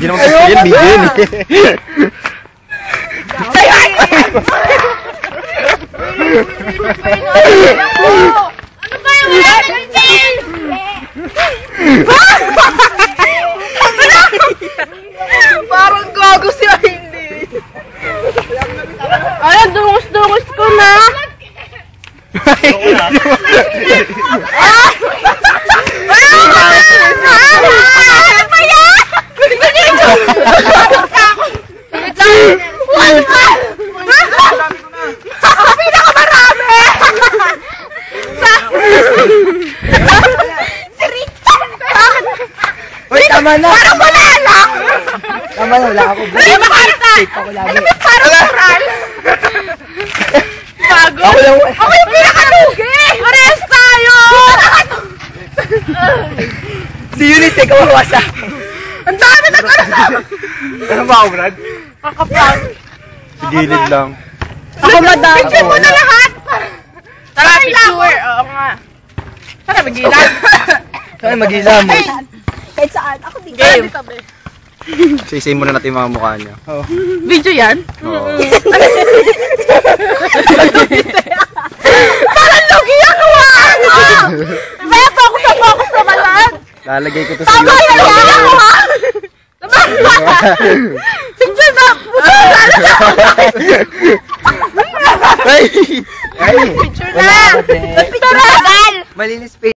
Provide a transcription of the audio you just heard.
Hindi naman gusto yan, video yun eh. Ano ba yung Parang gago siya, hindi. Ay, dungos-dungos ko na. Uy, tama na. Parang wala lang. Tama na, wala ako. Hindi makita. Ako lagi. Parang moral. Bago. Ako lang. Ako yung pinakalugi. Parehas tayo. Si Eunice, ikaw ang wasa. Ang dami na ano. Ano ba ako, Brad? Kakapang. Sa gilid lang. Ako madami. Picture mo na lahat. Tara, picture. Oo nga. Tara, magilan. Saan mag-isa mo? Kahit saan. Ako din. Game. Isa-isay muna natin yung mga mukha niya. Video yan? Oo. Parang lugi ako ah! Kaya focus sa malan. Lalagay ko to sa Tama yan ako ha! Tama! Tingnan na! Ay! Ay! Picture na! Picture na! Malinis pa